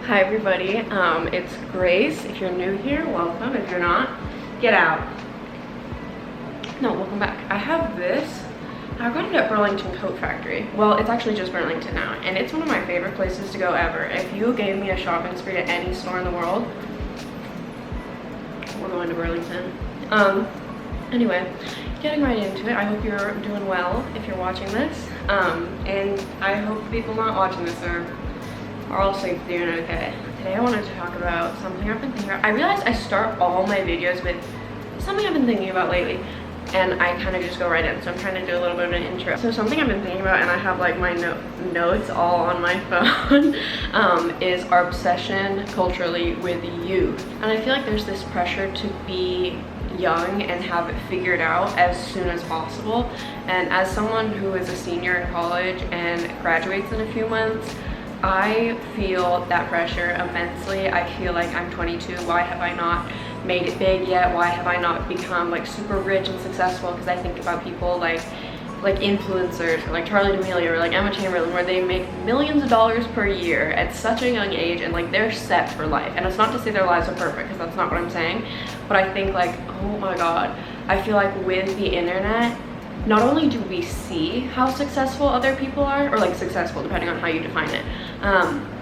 Hi everybody, it's Grace. If you're new here, welcome. If you're not, get out. No, welcome back. I have this. I got it at Burlington Coat Factory. Well, it's actually just Burlington now, and it's one of my favorite places to go ever. If you gave me a shopping spree at any store in the world, we're going to Burlington. Anyway, getting right into it. I hope you're doing well if you're watching this, and I hope people not watching this are all safe, doing okay. Today I wanted to talk about something I've been thinking about. I realized I start all my videos with something I've been thinking about lately, and I kind of just go right in. So I'm trying to do a little bit of an intro. So something I've been thinking about, and I have like my notes all on my phone, is our obsession culturally with youth. And I feel like there's this pressure to be young and have it figured out as soon as possible. And as someone who is a senior in college and graduates in a few months, I feel that pressure immensely. I feel like I'm 22. Why have I not made it big yet? Why have I not become like super rich and successful? Because I think about people like influencers, or like Charlie D'Amelio, or like Emma Chamberlain, where they make millions of dollars per year at such a young age, and like they're set for life. And it's not to say their lives are perfect, because that's not what I'm saying, but I think like, oh my god, I feel like with the internet, not only do we see how successful other people are, or like successful depending on how you define it,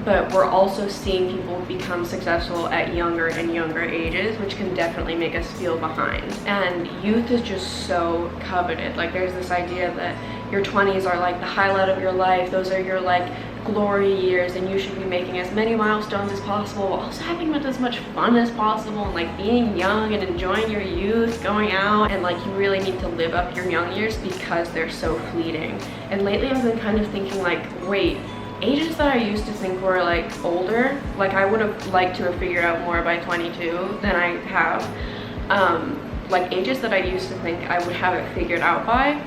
but we're also seeing people become successful at younger and younger ages, which can definitely make us feel behind. And youth is just so coveted. Like there's this idea that your 20s are like the highlight of your life. Those are your like glory years, and you should be making as many milestones as possible while also having as much fun as possible, and like being young and enjoying your youth, going out, and like you really need to live up your young years because they're so fleeting. And lately I've been kind of thinking like, wait, ages that I used to think were like older, like I would have liked to have figured out more by 22 than I have, like ages that I used to think I would have it figured out by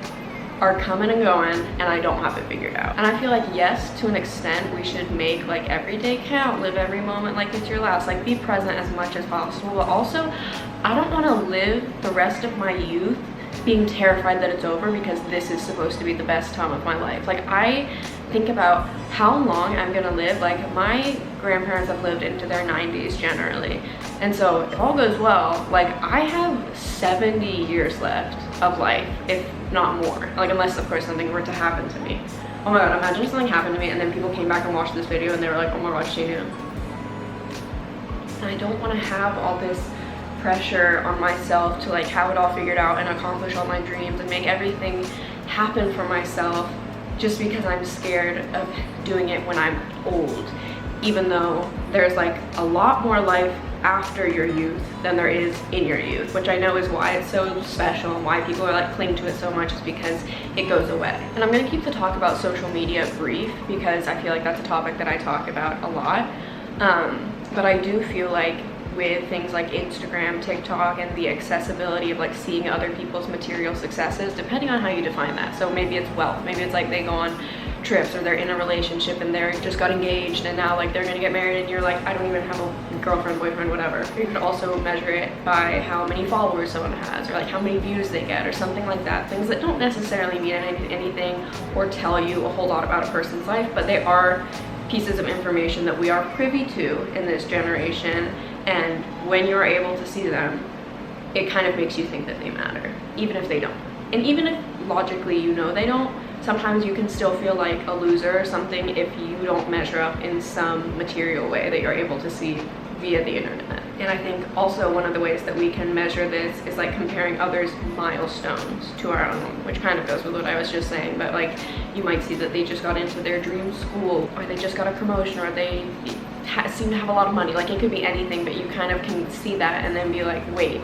are coming and going, and I don't have it figured out. And I feel like, yes, to an extent, we should make like every day count, live every moment like it's your last, like be present as much as possible. But also, I don't want to live the rest of my youth being terrified that it's over because this is supposed to be the best time of my life. Like I think about how long I'm gonna live. Like my grandparents have lived into their 90s generally, and so if all goes well, like I have 70 years left of life, if not more, like unless of course something were to happen to me. Oh my god, imagine if something happened to me and then people came back and watched this video and they were like, oh my god, she knew. And I don't want to have all this pressure on myself to like have it all figured out and accomplish all my dreams and make everything happen for myself just because I'm scared of doing it when I'm old, even though there's like a lot more life after your youth than there is in your youth, which I know is why it's so special and why people are like cling to it so much, is because it goes away. And I'm gonna keep the talk about social media brief because I feel like that's a topic that I talk about a lot, but I do feel like with things like Instagram, TikTok, and the accessibility of like seeing other people's material successes, depending on how you define that. So maybe it's wealth, maybe it's like they go on trips, or they're in a relationship and they're just got engaged and now like they're gonna get married, and you're like, I don't even have a girlfriend, boyfriend, whatever. You could also measure it by how many followers someone has, or like how many views they get, or something like that. Things that don't necessarily mean anything or tell you a whole lot about a person's life, but they are pieces of information that we are privy to in this generation. And when you're able to see them, it kind of makes you think that they matter, even if they don't. And even if logically you know they don't, sometimes you can still feel like a loser or something if you don't measure up in some material way that you're able to see via the internet. And I think also one of the ways that we can measure this is like comparing others' milestones to our own, which kind of goes with what I was just saying. But like you might see that they just got into their dream school, or they just got a promotion, or they seem to have a lot of money. Like it could be anything, but you kind of can see that and then be like, wait,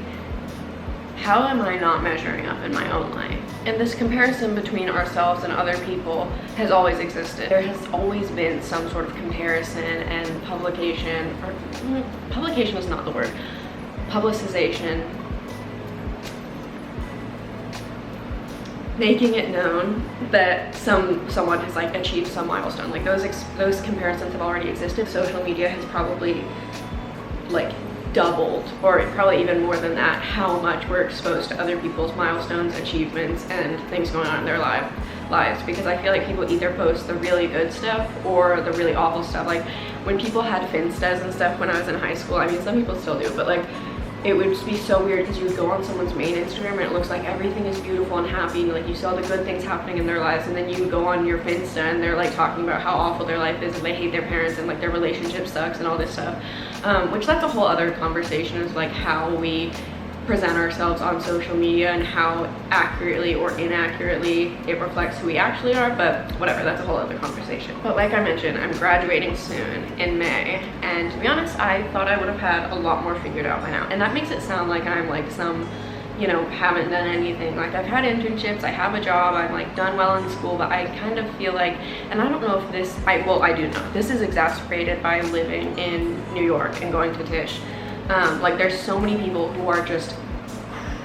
how am I not measuring up in my own life? And this comparison between ourselves and other people has always existed. There has always been some sort of comparison and publication, or publication is not the word, publicization, making it known that someone has like achieved some milestone. Like those comparisons have already existed. Social media has probably like doubled, or probably even more than that, how much we're exposed to other people's milestones, achievements, and things going on in their life. lives, because I feel like people either post the really good stuff or the really awful stuff. Like when people had Finstas and stuff when I was in high school, I mean some people still do, but like it would just be so weird because you would go on someone's main Instagram and it looks like everything is beautiful and happy, like you saw the good things happening in their lives, and then you go on your Finsta and they're like talking about how awful their life is and they hate their parents and like their relationship sucks and all this stuff, which that's a whole other conversation, is like how we present ourselves on social media and how accurately or inaccurately it reflects who we actually are. But whatever, that's a whole other conversation. But like I mentioned, I'm graduating soon in May, and to be honest, I thought I would have had a lot more figured out by now, and that makes it sound like I'm like some, you know, haven't done anything. Like I've had internships, I have a job, I'm like done well in school, but I kind of feel like, and I don't know if this, well I do know, this is exacerbated by living in New York and going to Tisch. Like there's so many people who are just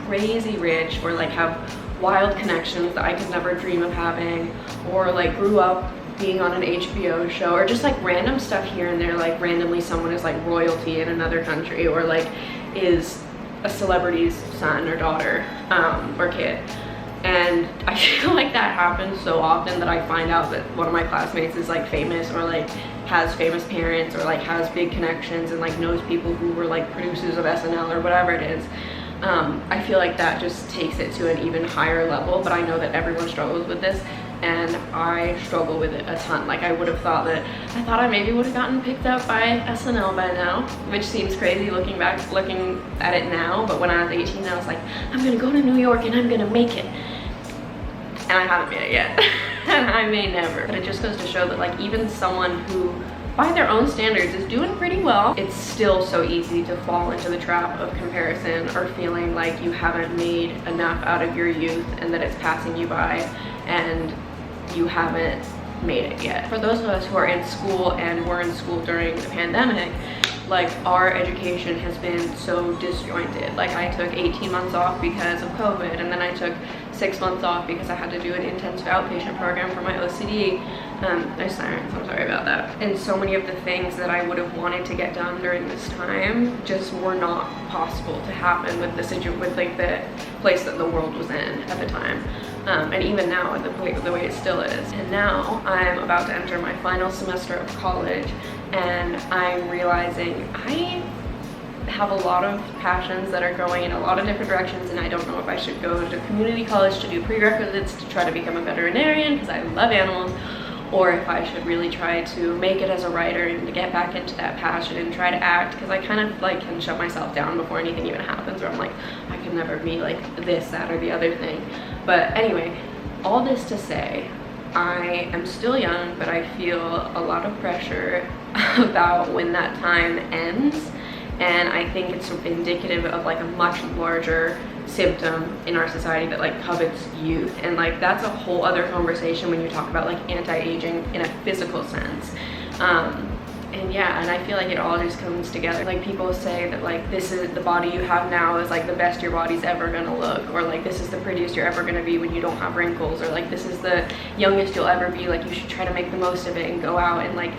crazy rich, or like have wild connections that I could never dream of having, or like grew up being on an HBO show, or just like random stuff here and there, like randomly someone is like royalty in another country, or like is a celebrity's son or daughter, or kid. And I feel like that happens so often that I find out that one of my classmates is like famous, or like has famous parents, or like has big connections and like knows people who were like producers of SNL or whatever it is. I feel like that just takes it to an even higher level, but I know that everyone struggles with this, and I struggle with it a ton. Like I would have thought that, I thought I maybe would have gotten picked up by SNL by now, which seems crazy looking at it now, but when I was 18 I was like, I'm gonna go to New York and I'm gonna make it. And I haven't made it yet. And I may never. But it just goes to show that like even someone who by their own standards is doing pretty well, it's still so easy to fall into the trap of comparison, or feeling like you haven't made enough out of your youth and that it's passing you by and you haven't made it yet. For those of us who are in school and were in school during the pandemic, like our education has been so disjointed. Like I took 18 months off because of COVID, and then I took 6 months off because I had to do an intensive outpatient program for my OCD. There's sirens, I'm sorry about that. And so many of the things that I would have wanted to get done during this time just were not possible to happen with with like the place that the world was in at the time. And even now, the way it still is. And now I'm about to enter my final semester of college, and I'm realizing I have a lot of passions that are going in a lot of different directions, and I don't know if I should go to community college to do prerequisites to try to become a veterinarian because I love animals, or if I should really try to make it as a writer and to get back into that passion and try to act, because I kind of like can shut myself down before anything even happens, where I'm like, I can never be like this, that, or the other thing. But anyway, all this to say, I am still young, but I feel a lot of pressure about when that time ends, and I think it's indicative of like a much larger symptom in our society that like covets youth, and like that's a whole other conversation when you talk about like anti-aging in a physical sense. And yeah, and I feel like it all just comes together. Like people say that like this is the body you have now is like the best your body's ever gonna look, or like this is the prettiest you're ever gonna be when you don't have wrinkles, or like this is the youngest you'll ever be, like you should try to make the most of it and go out and like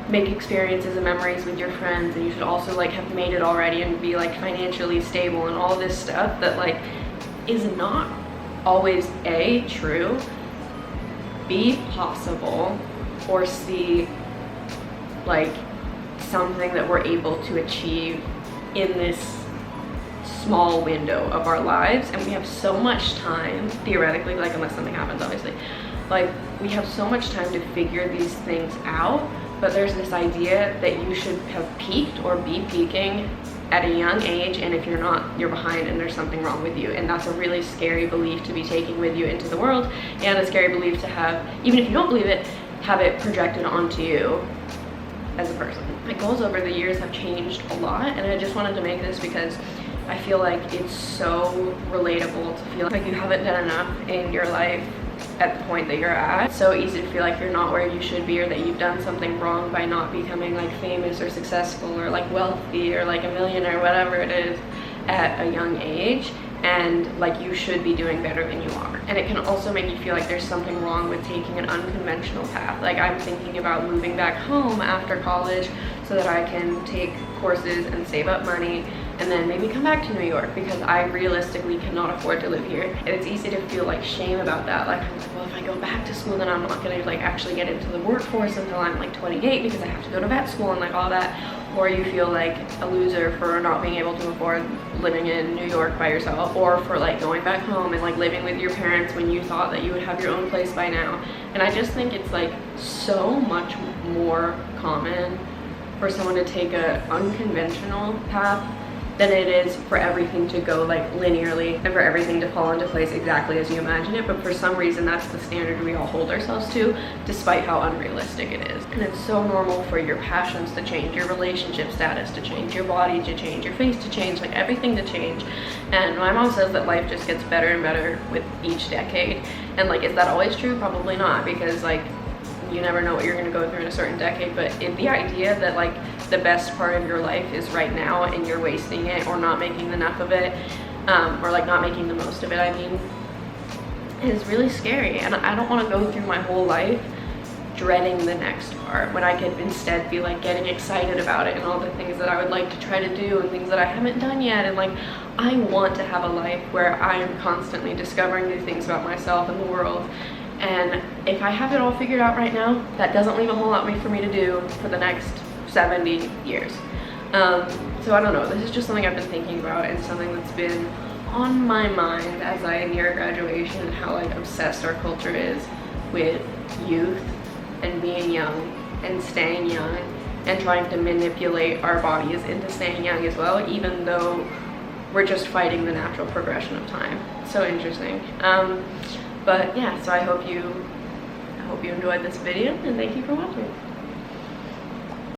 make experiences and memories with your friends, and you should also like have made it already and be like financially stable, and all this stuff that like is not always A, true, B, possible, or C, like something that we're able to achieve in this small window of our lives. And we have so much time, theoretically, like unless something happens obviously, like we have so much time to figure these things out, but there's this idea that you should have peaked or be peaking at a young age, and if you're not, you're behind and there's something wrong with you. And that's a really scary belief to be taking with you into the world, and a scary belief to have, even if you don't believe it, have it projected onto you as a person. My goals over the years have changed a lot, and I just wanted to make this because I feel like it's so relatable to feel like you haven't done enough in your life at the point that you're at. It's so easy to feel like you're not where you should be, or that you've done something wrong by not becoming like famous or successful or like wealthy or like a millionaire, whatever it is, at a young age, and like you should be doing better than you are. And it can also make you feel like there's something wrong with taking an unconventional path. Like I'm thinking about moving back home after college so that I can take courses and save up money and then maybe come back to New York, because I realistically cannot afford to live here. And it's easy to feel like shame about that. Like, I'm like, well, if I go back to school, then I'm not gonna like actually get into the workforce until I'm like 28, because I have to go to vet school and like all that. Or you feel like a loser for not being able to afford living in New York by yourself, or for like going back home and like living with your parents when you thought that you would have your own place by now. And I just think it's like so much more common for someone to take a unconventional path than it is for everything to go like linearly and for everything to fall into place exactly as you imagine it. But for some reason, that's the standard we all hold ourselves to, despite how unrealistic it is. And it's so normal for your passions to change, your relationship status to change, your body to change, your face to change, like everything to change. And my mom says that life just gets better and better with each decade. And like, is that always true? Probably not, because like, you never know what you're going to go through in a certain decade. But the idea that like the best part of your life is right now and you're wasting it or not making enough of it, or like not making the most of it, I mean, is really scary. And I don't want to go through my whole life dreading the next part, when I could instead be like getting excited about it and all the things that I would like to try to do and things that I haven't done yet. And like, I want to have a life where I am constantly discovering new things about myself and the world. And if I have it all figured out right now, that doesn't leave a whole lot for me to do for the next 70 years. So I don't know, this is just something I've been thinking about, and something that's been on my mind as I near graduation, and how like obsessed our culture is with youth and being young and staying young and trying to manipulate our bodies into staying young as well, even though we're just fighting the natural progression of time. So interesting. But yeah, so I hope you enjoyed this video, and thank you for watching.